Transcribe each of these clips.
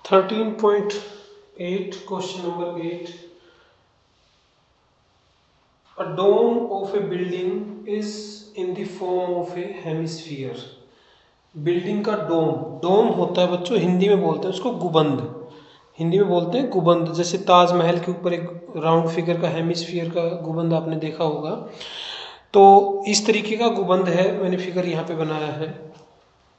13.8 question number 8. A dome of a building is in the form of a hemisphere. Building का डोम होता है बच्चों, हिंदी में बोलते हैं उसको गुबंद। हिंदी में बोलते हैं गुबंद। जैसे ताजमहल के ऊपर एक राउंड फिगर का हेमिस्फीयर का गुबंद आपने देखा होगा, तो इस तरीके का गुबंद है। मैंने फिगर यहाँ पे बनाया है।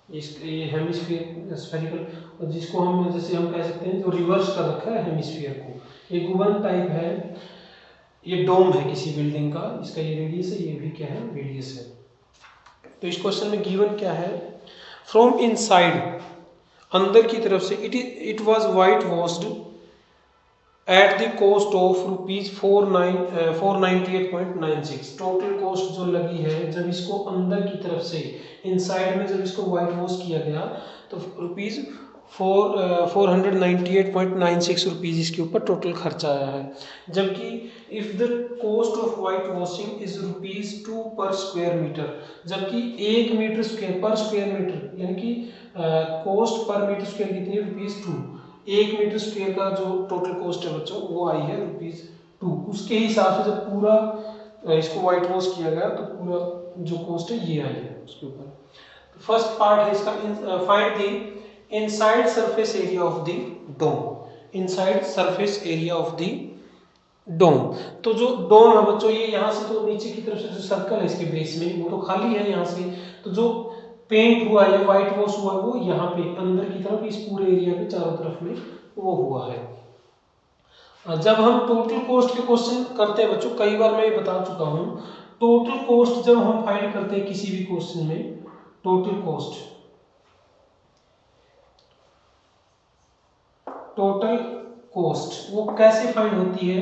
ये हेमिस्फीयर स्फेरिकल, और जिसको हम जैसे हम कह सकते हैं जो रिवर्स कर रखा है हेमिस्फीयर को, ये गुबंद टाइप है। ये डोम है किसी बिल्डिंग का, इसका ये रेडियस है, ये भी क्या है, रेडियस है। तो इस क्वेश्चन में गिवन क्या है, फ्रॉम इनसाइड, अंदर की तरफ से, it was white washed at the cost of ₹498.96। Total cost जो लगी है जब इसको अंदर की तरफ से इनसाइड में जब इसको वाइट वॉश किया गया तो ₹498.96 इसके ऊपर टोटल खर्चा आया है। जबकि if the cost of white washing is ₹2 पर स्क्वायर मीटर, जबकि 1 मीटर स्क्वायर पर स्क्वायर मीटर, यानी कि कॉस्ट पर मीटर स्क्वायर कितनी है, ₹2। 1 मीटर स्क्वायर का जो टोटल कॉस्ट है बच्चों वो आई है ₹2। उसके हिसाब से जब पूरा इसको व्हाइट वॉश किया गया तो पूरा जो कॉस्ट है ये आई है उसके ऊपर। तो फर्स्ट पार्ट है इसका, find the inside surface area of the dome. Inside surface area of the dome. तो जो डोम है बच्चों, ये यहाँ से तो नीचे की तरफ से जो सर्कल है इसके बेस में वो तो खाली है यहाँ से, तो जो पेंट हुआ है, व्हाइट वॉश हुआ है, वो यहाँ पे अंदर की तरफ इस पूरे एरिया पे चारों तरफ में वो हुआ है। जब हम टोटल कॉस्ट के क्वेश्चन करते हैं बच्चों, कई बार मैं ये बता चुका हूँ, टोटल कॉस्ट जब हम फाइंड करते हैं किसी भी क्वेश्चन में, टोटल कॉस्ट वो कैसे फाइंड होती है।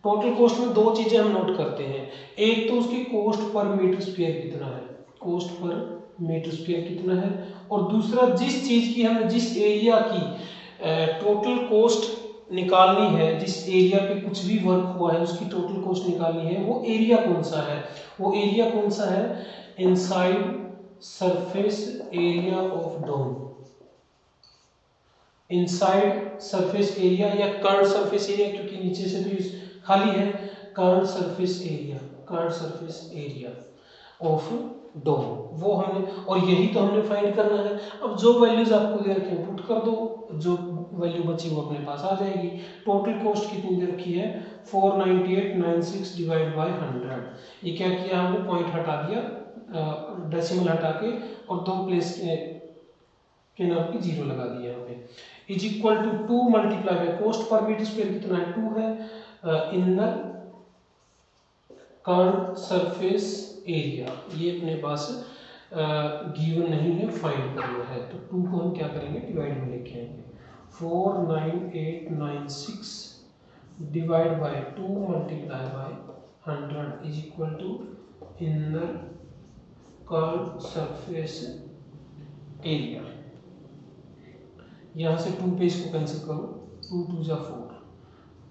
टोटल कॉस्ट में दो चीजें हम नोट करते हैं, एक तो उसकी कॉस्ट पर मीटर स्क्वायर कितना है, कॉस्ट पर मीटर स्क्वायर कितना है, और दूसरा जिस चीज की हमें, जिस एरिया की टोटल कॉस्ट निकालनी है, जिस एरिया पे कुछ भी वर्क हुआ है उसकी टोटल कॉस्ट निकालनी है, वो एरिया कौन सा है, वो एरिया कौन सा है, inside surface area of dome. Inside surface area या कर्व सरफेस एरिया, क्योंकि नीचे से भी खाली है, curve surface area of dome, वो हमने, और यही तो हमने फाइंड करना है। अब जो वैल्यूज आपको दे रखे पुट कर दो, जो वैल्यू बची वो अपने पास आ जाएगी। टोटल कॉस्ट कितनी दे रखी है, 498.96 डिवाइड बाय 100। ये क्या किया हमने, पॉइंट हटा दिया, डेसिमल हटा के, और दो प्लेस के नाम की जीरो लगा दिया यहाँ पे, is equal to 2 multiply by cost per metre square कितना है, 2 है, इनर कर्व सरफेस एरिया, ये अपने पास गिवन नहीं है, फाइंड करना है। तो 2 को हम क्या करेंगे, डिवाइड में लेके आएंगे, 49896 divide by 2 multiply by 100 is equal to inner curve surface area. यहाँ से 2 पे इसको कैंसिल करो, 2 2 जा 4,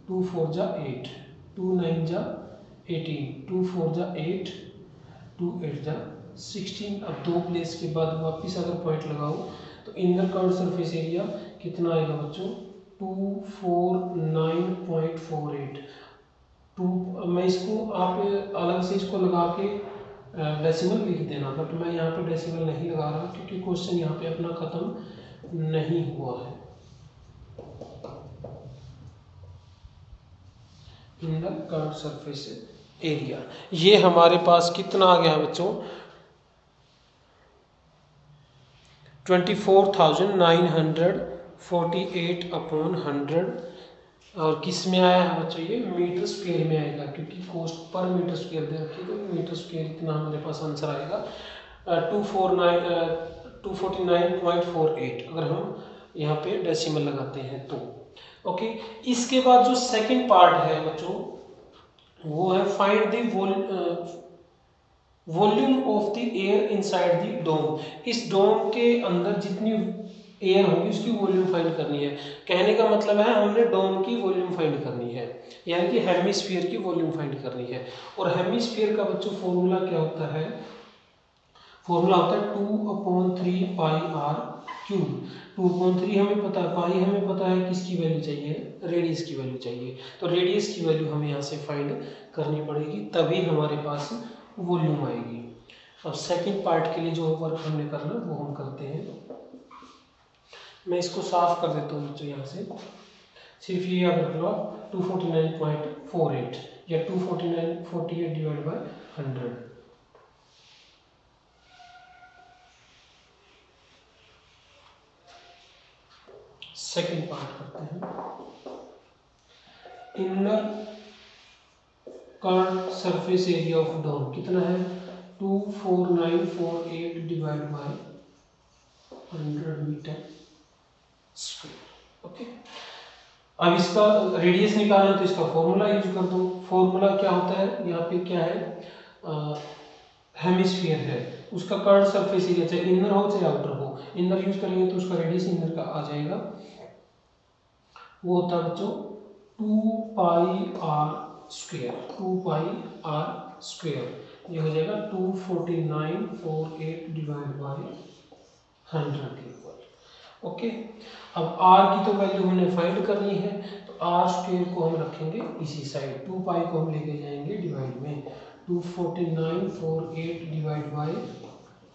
2 4 जा 8, 2 9 जा 18, 2 4 जा 8, 2 8 जा 16। अब दो प्लेस के बाद वापस अगर पॉइंट लगाओ तो इनर कर्व सरफेस एरिया कितना आएगा बच्चों, 249.48। मैं इसको, आप अलग से इसको लगा के डेसिमल लिख देना, बट मैं यहाँ पे डेसिमल नहीं लगा रहा क्योंकि क्वेश्चन यहाँ पे अपना खत्म नहीं हुआ है। इनर कर्व सरफेस एरिया, ये हमारे पास कितना आ गया बच्चों, 24,948/100। और किस में आया है बच्चों, ये मीटर स्क्वायर में आएगा, क्योंकि कॉस्ट पर मीटर स्क्वायर दे रखी है, तो मीटर स्क्वायर इतना हमारे पास आंसर आएगा 249.48, अगर हम यहाँ पे डेसिमल लगाते हैं तो। ओके, इसके बाद जो सेकंड पार्ट है बच्चों वो है find the volume of the air inside the dome. इस डोम के अंदर जितनी एयर होगी उसकी वॉल्यूम फाइंड करनी है। कहने का मतलब है हमने डोम की वॉल्यूम फाइंड करनी है, यानी कि हेमिस्फीयर की वॉल्यूम फाइंड करनी है। और हेमिस्फीयर का बच्चों फॉर्मूला क्या होता है, फॉर्मूला होता है 2/3 पाई आर क्यूब। 2/3 हमें पता है, पाई हमें पता है, किसकी वैल्यू चाहिए, रेडियस की वैल्यू चाहिए। तो रेडियस की वैल्यू हमें यहाँ से फाइंड करनी पड़ेगी, तभी हमारे पास वॉल्यूम आएगी। अब सेकंड पार्ट के लिए जो वर्क हमने करना वो हम करते हैं। मैं इसको साफ कर देता हूँ बच्चों यहाँ से। सिर्फ ये याद रख लो आप 249.48 या 249.48 डिवाइड बाय 100। सेकंड पार्ट करते हैं। Inner curve surface area of dome कितना है, 24948 divide by 100 metre square. Okay, अब इसका रेडियस निकालना तो इसका फॉर्मूला यूज कर दो। फॉर्मूला क्या होता है, यहाँ पे क्या है, हेमिस्फीयर है, उसका कर्व सरफेस एरिया चाहे इनर हो चाहे आउटर हो, इनर यूज करेंगे तो उसका रेडियस इनर का आ जाएगा, वो होता है बच्चों 2 pi R square. 2 pi R square, ये हो जाएगा 24948 डिवाइड बाय 100 के ऊपर। ओके, अब आर की तो वैल्यू हमने फाइंड करनी है, तो आर स्क्वायर को हम रखेंगे इसी साइड, 2 पाई को हम लेके जाएंगे डिवाइड में, 24948 divide by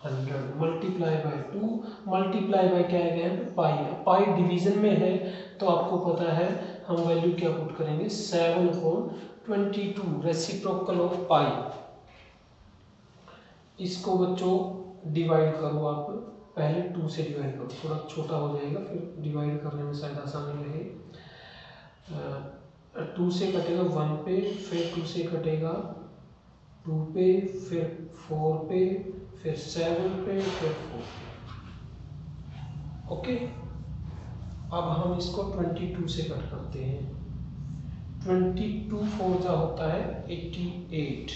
100 multiply by 2, multiply bye क्या है, पाई। पाई डिवीजन में है तो आपको पता है हम वैल्यू क्या पुट करेंगे, 7/22 रेसिप्रोकल ऑफ पाई। इसको बच्चों डिवाइड करो आप, पहले 2 से डिवाइड करो, थोड़ा छोटा हो जाएगा, फिर डिवाइड करने में शायद आसानी रहे। 2 से कटेगा 1 पे, फिर 2 से कटेगा 2 पे, फिर 4 पे, फिर 7 पे, फिर 4 पे। ओके, अब हम इसको 22 से कट करते हैं। 22 4 जा होता है 88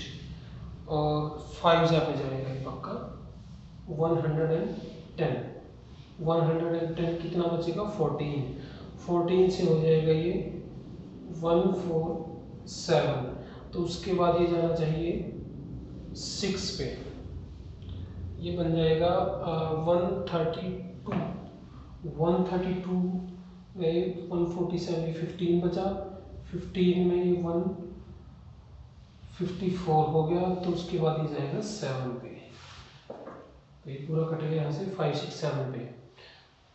और 5 जा पे जाएगा ये पक्का 110। 110 कितना बचेगा, 14। 14 से हो जाएगा ये 147, तो उसके बाद ये जाना चाहिए 6 पे, ये बन जाएगा 132। 132 में 147 15 बचा, 15 में 154 हो गया, तो उसके बाद ये जाएगा 7 पे, तो ये पूरा कटेगा यहाँ से 5 6 7 पे,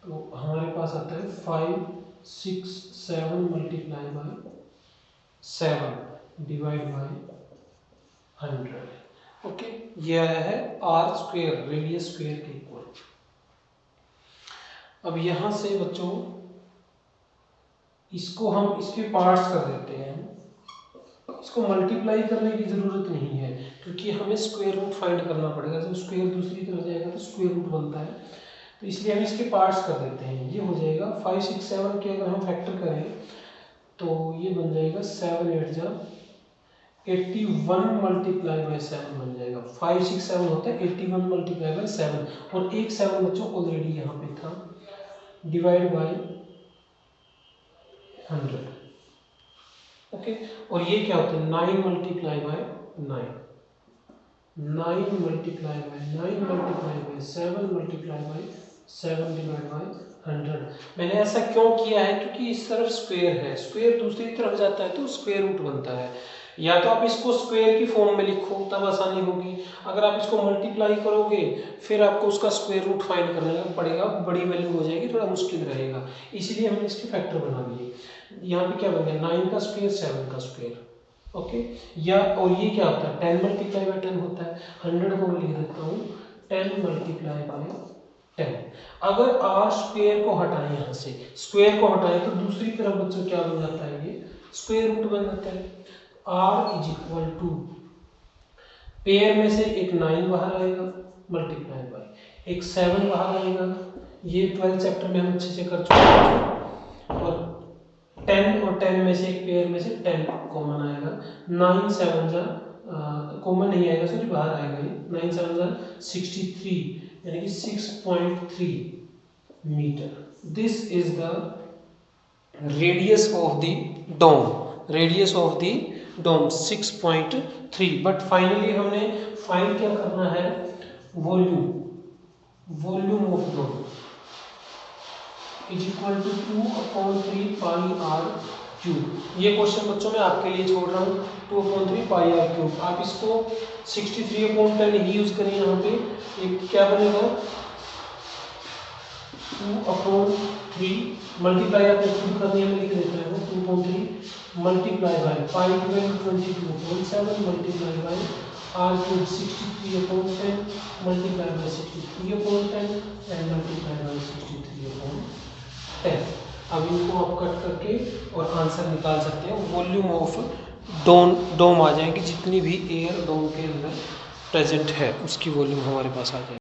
तो हमारे पास आता है 5 6 7 multiply by 7 divide by 100। Okay, ये आया है आर स्क्वायर, रेडियस स्क्वायर के इक्वल। अब यहां से बच्चों इसको हम इसके पार्ट्स कर देते हैं, इसको मल्टीप्लाई करने की जरूरत नहीं है क्योंकि हमें स्क्वायर रूट फाइंड करना पड़ेगा, जब स्क्वायर दूसरी तरफ जाएगा तो स्क्वायर रूट बनता है, तो इसलिए हम इसके पार्ट्स कर देते हैं। ये हो जाएगा 5 6 7 के अगर हम फैक्टर करें तो ये बन जाएगा 7 8 जा 81 मल्टीप्लाई बाय 7 बन जाएगा। 5 6 7 होता है 81 मल्टीप्लाई बाय 7, और एक 7 बच्चों ऑलरेडी यहाँ पे था, डिवाइड बाय 100। ओके, और ये क्या होता है 9 multiply by 9, 9 multiply by 9 multiply by 7 multiply by 7 divide by 100। मैंने ऐसा क्यों किया है, क्योंकि इस तरफ स्क्वायर है, स्क्वायर दूसरी तरफ जाता है तो स्क्वायर रूट बनता है। या तो आप इसको स्क्वायर की फॉर्म में लिखो तब आसानी होगी, अगर आप इसको मल्टीप्लाई करोगे फिर आपको उसका स्क्वायर रूट फाइंड करने पड़ेगा, बड़ी वैल्यू हो जाएगी, थोड़ा मुश्किल रहेगा, इसलिए हमने इसके फैक्टर बना दिए। यहाँ पे क्या बन गया 9 का स्क्वायर 7 का स्क्वायर। ओके, या और ये क्या होता है 10 मल्टीप्लाई बाय 10 होता है, 100 को मैं लिख देता हूँ 10 मल्टीप्लाई बाय 10। अगर आर स्क्वायर को हटाएं, यहाँ से स्क्वायर को हटाएं तो दूसरी तरफ बच्चों क्या बन जाता है, ये स्क्वायर रूट बन जाता है। R is equal to pair में से एक 9 बाहर आएगा मल्टीप्लाई बाय एक 7 बाहर आएगा, ये 12 चैप्टर में हम अच्छे से कर चुके हैं, और 10 और 10 में से एक पेयर में से 10 कॉमन आएगा, 9 7 जा कॉमन नहीं आएगा, सॉरी बाहर आएगा, ये 9 7 जा 63 यानी कि 6.3 metre. This is the radius of the dome, radius of the dome 6.3। But finally हमने फाइंड क्या करना है, volume of dome is equal to 2/3 pi r cube. ये क्वेश्चन बच्चों मैं आपके लिए छोड़ रहा हूँ, 2/3 पाई आर क्यूब। आप इसको 63/10 ही यूज करें यहाँ पे। एक क्या बनेगा 2/3 मल्टीप्लाई आपने खुद करनी है, मैं लिख देता है 2/3 multiply by pi 22.7 multiply by r cube 63/10 multiply by 63/10 and multiply by 63/10। अब इनको आप कट करके और आंसर निकाल सकते हैं। वॉल्यूम ऑफ डोम आ जाएगी, जितनी भी एयर डोम के अंदर प्रेजेंट है उसकी वॉल्यूम हमारे पास आ जाएगी।